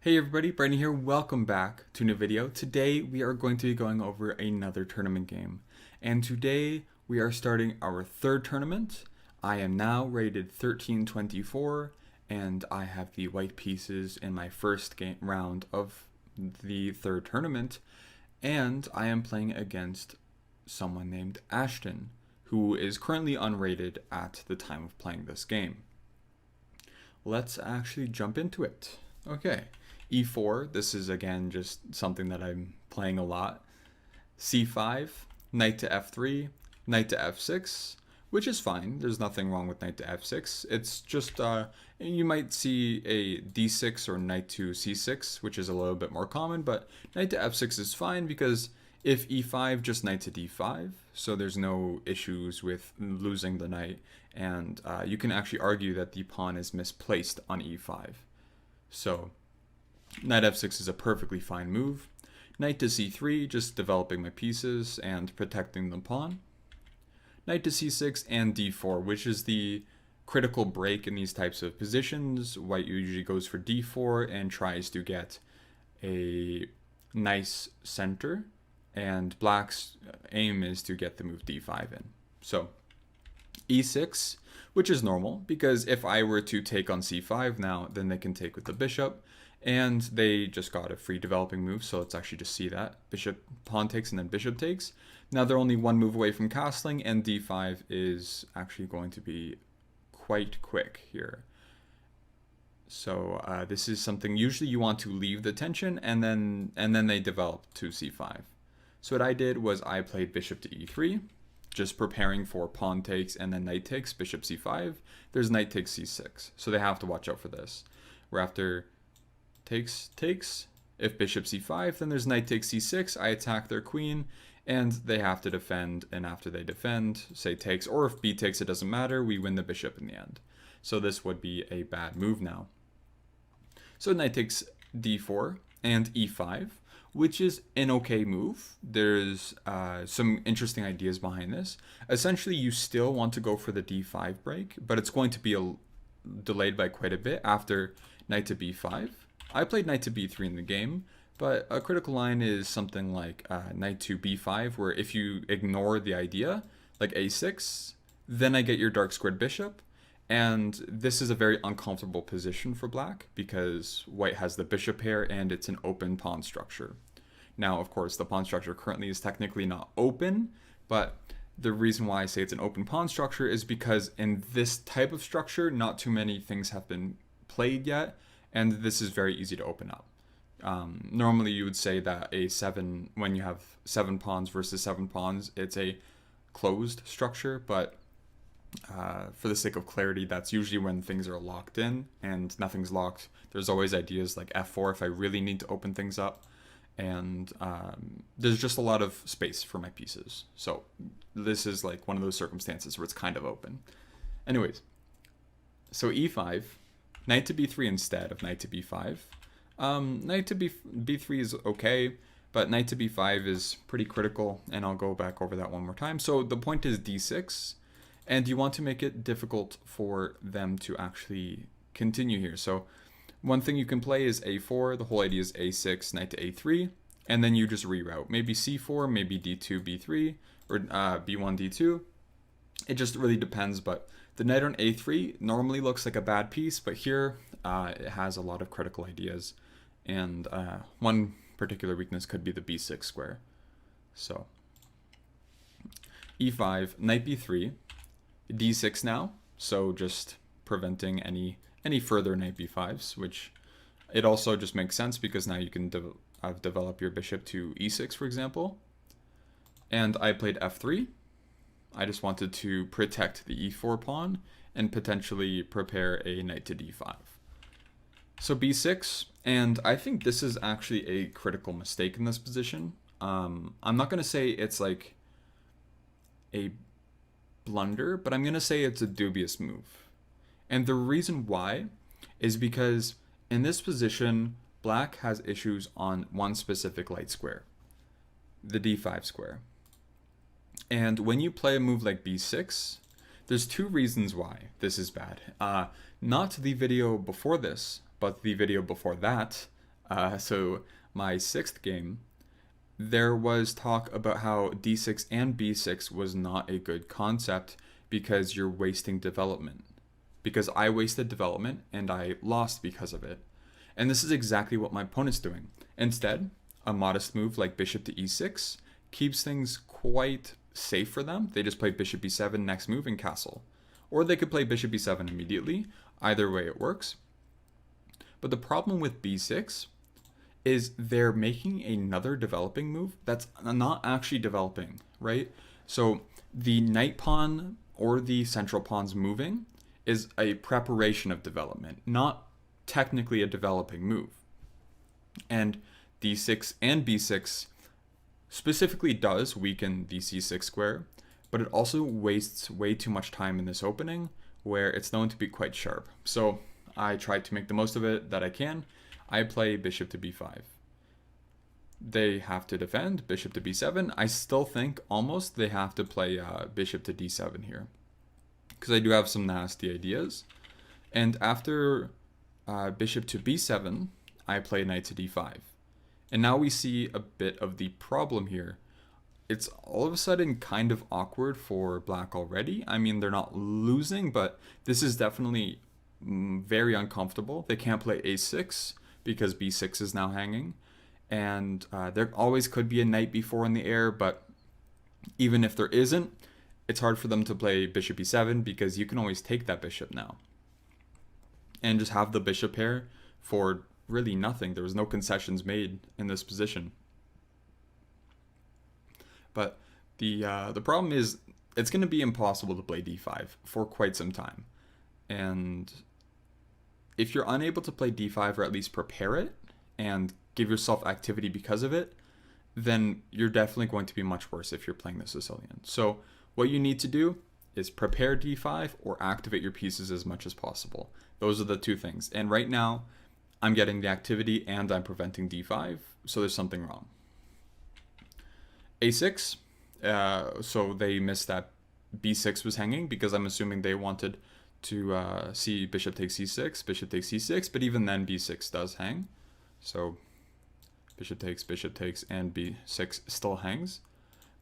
Hey everybody, Brandon here. Welcome back to a new video. Today we are going to be going over another tournament game. And today we are starting our third tournament. I am now rated 1324 and I have the white pieces in my first round of the third tournament. And I am playing against someone named Ashton, who is currently unrated at the time of playing this game. Let's actually jump into it. Okay. E4, this is again just something that I'm playing a lot. C5, knight to F3, knight to F6, which is fine. There's nothing wrong with knight to F6. It's just, you might see a D6 or knight to C6, which is a little bit more common, but knight to F6 is fine because if E5, just knight to D5, so there's no issues with losing the knight, and you can actually argue that the pawn is misplaced on E5. So knight f6 is a perfectly fine move. Knight to c3, just developing my pieces and protecting the pawn. Knight to c6 and d4, which is the critical break in these types of positions. White usually goes for d4 and tries to get a nice center, and black's aim is to get the move d5 in. So e6, which is normal, because if I were to take on c5 now, then they can take with the bishop, and they just got a free developing move, so let's actually just see that. Bishop, pawn takes, and then bishop takes. Now they're only one move away from castling, and d5 is actually going to be quite quick here. So this is something usually you want to leave the tension, and then they develop to c5. So what I did was I played bishop to e3, just preparing for pawn takes and then knight takes, bishop c5. There's knight takes c6, so they have to watch out for this. Where after takes, if bishop c5, then there's knight takes c6, I attack their queen, and they have to defend, and after they defend, say takes, or if b takes, it doesn't matter, we win the bishop in the end. So this would be a bad move now. So knight takes d4 and e5, which is an okay move. There's some interesting ideas behind this. Essentially, you still want to go for the d5 break, but it's going to be delayed by quite a bit after knight to b5. I played knight to b3 in the game, but a critical line is something like knight to b5, where if you ignore the idea, like a6, then I get your dark squared bishop, and this is a very uncomfortable position for black because white has the bishop pair and it's an open pawn structure. Now, of course, the pawn structure currently is technically not open, but the reason why I say it's an open pawn structure is because in this type of structure, not too many things have been played yet, and this is very easy to open up. Normally you would say that when you have 7 pawns versus 7 pawns, it's a closed structure, but for the sake of clarity, that's usually when things are locked in and nothing's locked. There's always ideas like f4 if I really need to open things up, and there's just a lot of space for my pieces. So this is like one of those circumstances where it's kind of open. Anyways, so e5, knight to b3 instead of knight to b5. Knight to b3 is okay, but knight to b5 is pretty critical, and I'll go back over that one more time. So the point is d6, and you want to make it difficult for them to actually continue here. So one thing you can play is a4. The whole idea is a6, knight to a3, and then you just reroute. Maybe c4, maybe d2, b3, or b1, d2. It just really depends, but the knight on a3 normally looks like a bad piece, but here it has a lot of critical ideas, and one particular weakness could be the b6 square. So e5, knight b3, d6 now, so just preventing any further knight b5s, which it also just makes sense because now you can develop your bishop to e6, for example. And I played f3. I just wanted to protect the e4 pawn and potentially prepare a knight to d5. So b6, and I think this is actually a critical mistake in this position. I'm not going to say it's like a blunder, but I'm going to say it's a dubious move. And the reason why is because in this position, black has issues on one specific light square, the d5 square. And when you play a move like b6, there's two reasons why this is bad. Not the video before this, but the video before that, So my sixth game, there was talk about how d6 and b6 was not a good concept because you're wasting development. Because I wasted development and I lost because of it. And this is exactly what my opponent's doing. Instead, a modest move like bishop to e6 keeps things quite safe for them. They just play bishop b7 next move and castle. Or they could play bishop b7 immediately. Either way it works. But the problem with b6 is they're making another developing move that's not actually developing, right? So the knight pawn or the central pawn's moving is a preparation of development, not technically a developing move. And d6 and b6 specifically does weaken the c6 square, but it also wastes way too much time in this opening where it's known to be quite sharp. So I try to make the most of it that I can. I play bishop to b5. They have to defend, bishop to b7. I still think almost they have to play bishop to d7 here, because I do have some nasty ideas. And after bishop to b7, I play knight to d5. And now we see a bit of the problem here. It's all of a sudden kind of awkward for black already. I mean, they're not losing, but this is definitely very uncomfortable. They can't play a6 because b6 is now hanging. And there always could be a knight b4 in the air, but even if there isn't, it's hard for them to play bishop e7 because you can always take that bishop now. And just have the bishop pair for really nothing. There was no concessions made in this position. But the problem is it's going to be impossible to play d5 for quite some time. And if you're unable to play d5 or at least prepare it and give yourself activity because of it, then you're definitely going to be much worse if you're playing the Sicilian. So what you need to do is prepare d5 or activate your pieces as much as possible. Those are the two things. And right now, I'm getting the activity and I'm preventing d5, so there's something wrong. a6, so they missed that b6 was hanging because I'm assuming they wanted to see bishop takes c6, bishop takes c6, but even then b6 does hang. So bishop takes, and b6 still hangs.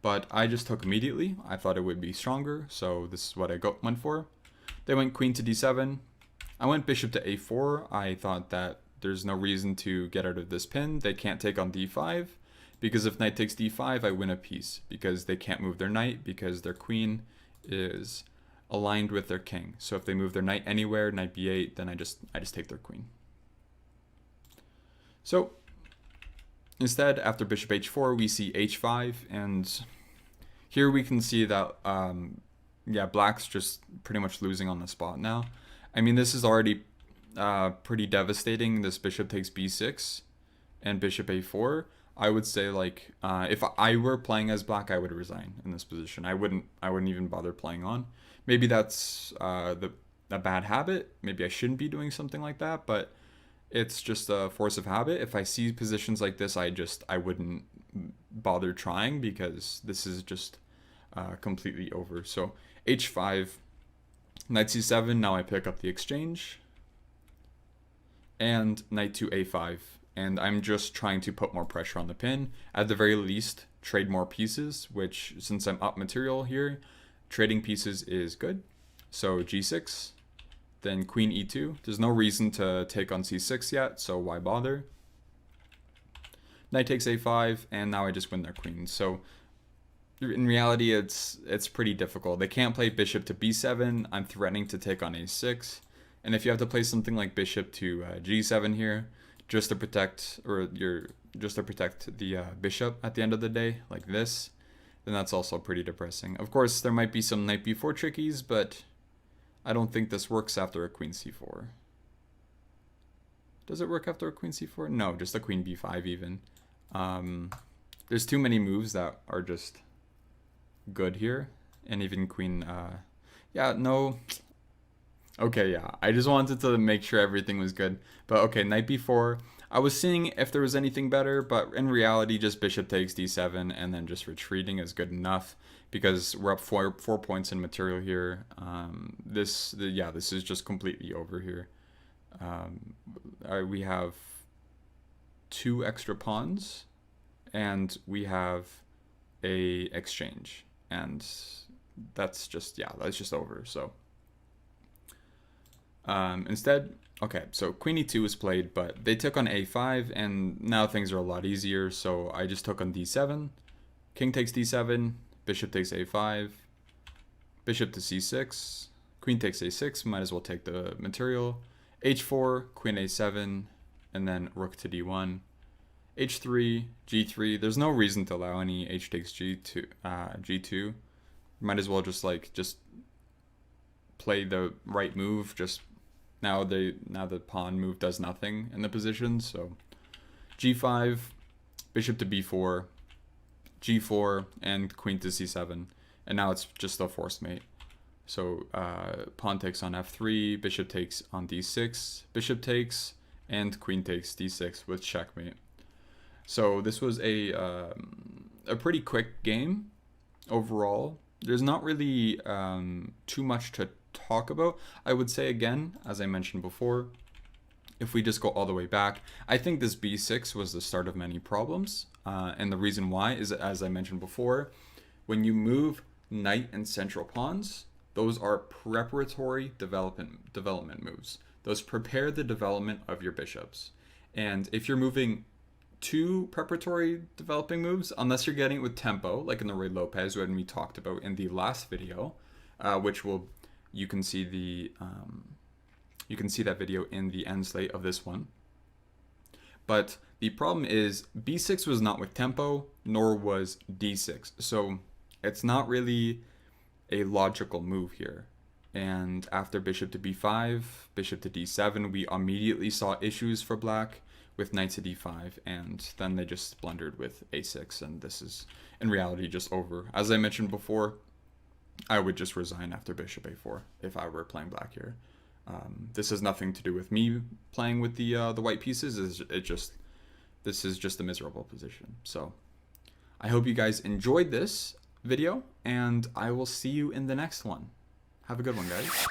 But I just took immediately. I thought it would be stronger, so this is what I went for. They went queen to d7. I went bishop to a4. I thought that there's no reason to get out of this pin. They can't take on d5, because if knight takes d5, I win a piece, because they can't move their knight, because their queen is aligned with their king. So if they move their knight anywhere, knight b8, then I just take their queen. So instead, after bishop h4, we see h5, and here we can see that, yeah, black's just pretty much losing on the spot now. I mean, this is already pretty devastating, this bishop takes b6 and bishop a4. I would say, like, if I were playing as black, I would resign in this position. I wouldn't even bother playing on. Maybe that's a bad habit. Maybe I shouldn't be doing something like that, but it's just a force of habit. If I see positions like this, I wouldn't bother trying, because this is just completely over. So h5, knight c7, now I pick up the exchange, and knight to a5. And I'm just trying to put more pressure on the pin. At the very least, trade more pieces, which, since I'm up material here, trading pieces is good. So g6, then queen e2. There's no reason to take on c6 yet, so why bother? Knight takes a5, and now I just win their queen. So in reality, it's pretty difficult. They can't play bishop to b7. I'm threatening to take on a6. And if you have to play something like bishop to g7 here, just to protect, the bishop at the end of the day, like this, then that's also pretty depressing. Of course, there might be some knight b4 trickies, but I don't think this works after a queen c4. Does it work after a queen c4? No, just a queen b5 even. There's too many moves that are just good here, and even queen, yeah, no. Okay, yeah, I just wanted to make sure everything was good. But okay, knight b4. I was seeing if there was anything better, but in reality, just bishop takes d7 and then just retreating is good enough, because we're up 4 points in material here. This is just completely over here. We have 2 extra pawns, and we have a exchange, and that's just over. So instead, okay, so queen e2 was played, but they took on a5, and now things are a lot easier. So I just took on d7, king takes d7, bishop takes a5, bishop to c6, queen takes a6, might as well take the material, h4, queen a7, and then rook to d1, h3, g3. There's no reason to allow any h takes g2. G2. Might as well just play the right move. Just now the pawn move does nothing in the position. So g5, bishop to b4, g4, and queen to c7, and now it's just a forced mate. So pawn takes on f3, bishop takes on d6, bishop takes, and queen takes d6 with checkmate. So this was a pretty quick game overall. There's not really too much to talk about. I would say, again, as I mentioned before, if we just go all the way back, I think this b6 was the start of many problems. And the reason why is, as I mentioned before, when you move knight and central pawns, those are preparatory development moves. Those prepare the development of your bishops. And if you're moving 2 preparatory developing moves, unless you're getting it with tempo, like in the Ruy Lopez when we talked about in the last video, which you can see that video in the end slate of this one. But the problem is b6 was not with tempo, nor was d6. So it's not really a logical move here. And after bishop to b5, bishop to d7, we immediately saw issues for black with knight to d5, and then they just blundered with a6, and this is in reality just over. As I mentioned before, I would just resign after bishop a4 if I were playing black here. This has nothing to do with me playing with the white pieces. This is just a miserable position. So I hope you guys enjoyed this video, and I will see you in the next one. Have a good one, guys.